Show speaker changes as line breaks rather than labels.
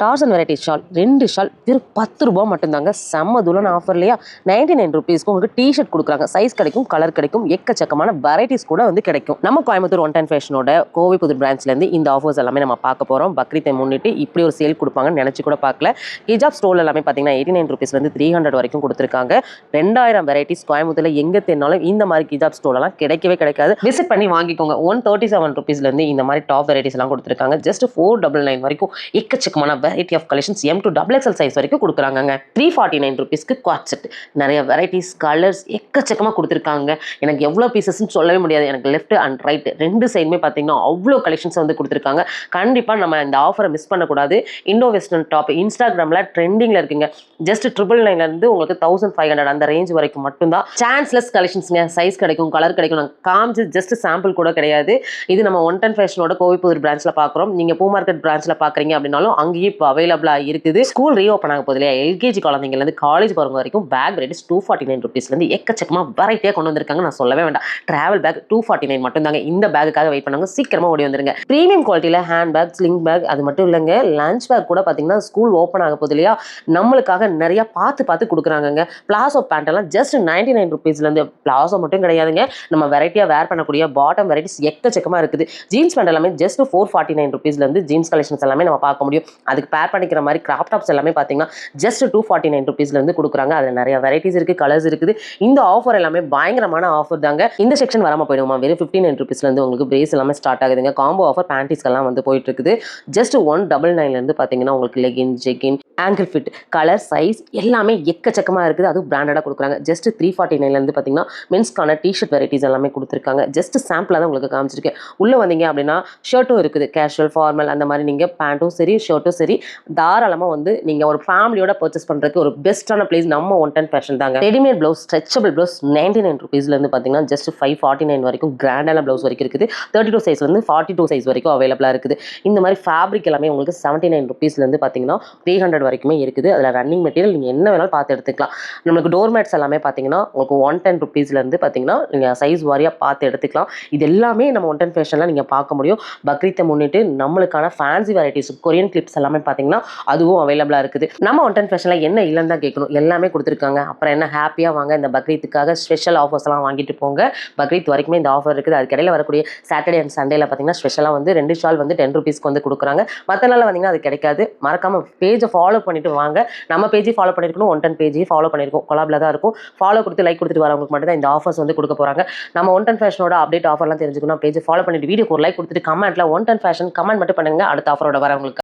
Torsion variety shawl 2 shawl வெறும் 10 ரூபா மட்டும்தாங்க. செம்ம துளன ஆஃபர் இல்லையா? 99 ருபீஸ்க்கு உங்களுக்கு டிஷர்ட் கொடுக்குறாங்க. சைஸ் கிடைக்கும், கலர் கிடைக்கும், எக்கச்சக்கமான வெரைட்டிஸ் கூட வந்து கிடைக்கும். நம்ம கோயம்புத்தூர் 110 ஃபேஷனோட கோவை புதூர் பிரான்ச்லேருந்து இந்த ஆஃபர்ஸ் எல்லாமே நம்ம பார்க்க போகிறோம். பக்ரீத்தை முன்னிட்டு இப்படி ஒரு சேல் கொடுப்பாங்கன்னு நினச்சி கூட பார்க்கல. ஹிஜாப் ஸ்டோல் எல்லாமே பார்த்தீங்கன்னா 89 ருபீஸ்லேருந்து 300 வரைக்கும் கொடுத்துருக்காங்க. 2000 வெரைட்டிஸ் கோயம்புத்தூரில் எங்கே தேடினாலும் இந்த மாதிரி ஹிஜாப் ஸ்டோலெல்லாம் கிடைக்கவே கிடைக்காது. விசிட் பண்ணி வாங்கிக்கோங்க. 137 ருபீஸ்லேருந்து இந்த மாதிரி டாப் வெரைட்டிஸ் எல்லாம் கொடுத்துருக்காங்க. ஜஸ்ட் 499 வரைக்கும் எக்கச்சக்கமான variety of collections M to XXL size வரைக்கும் கொடுக்குறாங்க. 349 ருபீஸ்க்கு குவாட் செட் நிறைய வெரைட்டிஸ் கலர்ஸ் எக்கச்சக்கமாக கொடுத்துருக்காங்க. எனக்கு எவ்வளோ பீசஸ்ன்னு சொல்லவே முடியாது. எனக்கு லெஃப்ட் அண்ட் ரைட் 2 சைடுமே பார்த்தீங்கன்னா அவ்வளோ கலெக்ஷன்ஸ் வந்து கொடுத்துருக்காங்க. கண்டிப்பாக நம்ம இந்த ஆஃபரை மிஸ் பண்ணக்கூடாது. இண்டோ வெஸ்டர்ன் டாப் இன்ஸ்டாகிராமில் ட்ரெண்டிங்கில் இருக்குங்க. ஜஸ்ட் 999 உங்களுக்கு 1500 அந்த ரேஞ்ச் வரைக்கும் மட்டும்தான். சான்ஸ்லெஸ் கலெக்ஷன்ஸுங்க. சைஸ் கிடைக்கும், கலர் கிடைக்கும். நான் காமிச்சு ஜஸ்ட் சாம்பிள் கூட கிடையாது. இது நம்ம 110 ஃபேஷனோட கோவை புதூர் பிரான்ச்சில் பார்க்குறோம். நீங்கள் பூ மார்க்கெட் பிரான்ச்சில் பார்க்குறீங்க அப்படின்னாலும் அங்கேயும் இப்போ அவைலபிளாக இருக்குது. ஸ்கூல் ரீஓப்பன் ஆக போது இல்லையா? எல்கேஜி குழந்தைங்கலேருந்து காலேஜ் போகிறவங்க வரைக்கும் பேக் வெரைட்டிஸ் 249 ருபீஸ்லேருந்து எக்கச்சக்கமாக வெரைட்டியாக கொண்டு வந்திருக்காங்க. நான் சொல்லவே வேண்டாம். ட்ராவல் பேக் 249 மட்டும் தாங்க. இந்த பேக்குக்காக வெயிட் பண்ணாங்க. சீக்கிரமாக ஓடி வந்துருங்க. ப்ரீமியம் குவாலிட்டியில் ஹேண்ட் பேக், ஸ்லிங் பேக் அது மட்டும் இல்லைங்க. லஞ்ச் பேக் கூட பார்த்தீங்கன்னா ஸ்கூல் ஓப்பன் ஆக போது இல்லையா? நம்மளுக்காக நிறையா பார்த்து கொடுக்குறாங்க. பிளாசோ பேண்ட் எல்லாம் ஜஸ்ட் 99 ருபீஸ்லேருந்து. பிளாசோ மட்டும் கிடையாதுங்க. நம்ம வெரைட்டியாக வேர் பண்ணக்கூடிய பாட்டம் வெரைட்டிஸ் எக்கச்சக்கமாக இருக்குது. ஜீன்ஸ் பேண்ட் எல்லாமே ஜஸ்ட் 449 ருபீஸ்லேருந்து ஜீன்ஸ் கலெக்ஷன்ஸ் எல்லாமே நம்ம பார்க்க முடியும். அதுக்கு பேர் பண்ணிக்கிற மாதிரி கிராப் டாப்ஸ் எல்லாமே பார்த்தீங்கன்னா ஜஸ்ட் 249 ருபீஸ்லேருந்து கொடுக்குறாங்க. அதில் நிறைய வெரைட்டிஸ் இருக்குது, கலர்ஸ் இருக்குது. இந்த ஆஃபர் எல்லாமே பயங்கரமான ஆஃபர் தாங்க. இந்த செக்ஷன் வராமல் போயிடுமா? வெறும் 59 ருபீஸ்லேருந்து உங்களுக்கு பிரேஸ் எல்லாமே ஸ்டார்ட் ஆகுதுங்க. காம்போ ஆஃபர் பேண்டிஸ்க்கெல்லாம் வந்து போயிட்டு இருக்குது. ஜஸ்ட் 199 பார்த்தீங்கன்னா உங்களுக்கு legging, jegging, angle fit, colour, size எல்லாமே எக்கச்சக்கமாக இருக்குது. அதுவும் பிராண்டடாக கொடுக்குறாங்க. ஜஸ்ட் 349 பார்த்தீங்கன்னா மென்ஸ்க்கான டிஷர்ட் வெரைட்டிஸ் எல்லாமே கொடுத்துருக்காங்க. ஜஸ்ட் சாம்பிளாக தான் உங்களுக்கு காமிச்சிருக்கேன். உள்ளே வந்தீங்க அப்படின்னா ஷர்ட்டும் இருக்குது. கேஷுவல், ஃபார்மல் அந்த மாதிரி நீங்கள் பேண்ட்டும் சரி ஷர்ட்டும் சரி தாராளமாக வந்து நீங்கள் ஒரு ஃபேமிலியோட பர்ச்சேஸ் பண்ணுறதுக்கு ஒரு பெஸ்ட்டான பிளேஸ் நம்ம 110 ஃபேஷன் தாங்க. ரெடிமேட் ப்ளவுஸ், ஸ்ட்ரெச்சபிள் ப்ளவுஸ் 99 ருபீஸ்லேருந்து பார்த்தீங்கன்னா ஜஸ்ட் 549 வரைக்கும் கிராண்டான ப்ளவுஸ் வரைக்கும் இருக்குது. 32 சைஸ்லேருந்து 42 சைஸ் வரைக்கும் அவைலபிளாக இருக்குது. இந்த மாதிரி ஃபேப்ரிக் எல்லாமே உங்களுக்கு 79 ருபீஸ்லேருந்து பார்த்தீங்கன்னா 300 வரைக்குமே இருக்குது. அதில் ரன்னிங் மெட்டீரியல் நீங்கள் என்ன வேணாலும் பார்த்து எடுத்துக்கலாம். நம்மளுக்கு டோர் மேட்ஸ் எல்லாமே பார்த்தீங்கன்னா உங்களுக்கு 110 ருபீஸ்லேருந்து பார்த்தீங்கன்னா நீங்கள் சைஸ் வாரியாக பார்த்து எடுத்துக்கலாம். இது எல்லாமே நம்ம 110 ஃபேஷனில் நீங்கள் பார்க்க முடியும். பக்ரீத்தை முன்னிட்டு நம்மளுக்கான ஃபேன்சி வெரைட்டிஸ் கொரியன் கிளிப்ஸ் எல்லாமே பார்த்தீங்கன்னா அதுவும் அவைலபிளாக இருக்குது. நம்ம 110 ஃபேஷனில் என்ன இல்லைன்னு தான் கேட்கணும். எல்லாமே கொடுத்துருக்காங்க. அப்புறம் என்ன, ஹாப்பியாக வாங்க. இந்த பக்ரீத்துக்காக ஸ்பெஷல் ஆஃபர்ஸ் எல்லாம் வாங்கிட்டு போங்க. பக்ரீத் வரைக்குமே இந்த ஆஃபர் இருக்குது. அதுக்கிடையில் வரக்கூடிய சாட்டர்டே அண்ட் சண்டேல பார்த்தீங்கன்னா ஸ்பெஷலாக வந்து 2 ஷால் வந்து 10 ருபீஸ்க்கு வந்து கொடுக்குறாங்க. மற்ற நாளில் வந்தீங்கன்னா அது கிடைக்காது. மறக்காம பேஜை ஃபாலோ பண்ணிட்டு வாங்க. நம்ம பேஜை ஃபாலோ பண்ணியிருக்கணும், 110 பேஜையும் ஃபாலோ பண்ணியிருக்கோம். கொலாபில் தான் இருக்கும். ஃபாலோ கொடுத்து லைக் கொடுத்துட்டு வரவங்களுக்கு மட்டும் தான் இந்த ஆஃபர்ஸ் வந்து கொடுக்க போகிறாங்க. நம்ம 110 ஃபேஷனோட அப்டேட் ஆஃபர்லாம் தெரிஞ்சுக்கணும். பேஜை ஃபாலோ பண்ணிட்டு வீடியோக்கு ஒரு லைக் கொடுத்துட்டு கமெண்ட்ல 110 ஃபேஷன் கமெண்ட் மட்டும் பண்ணுங்க. அடுத்த ஆஃபரோட வரவங்களுக்கு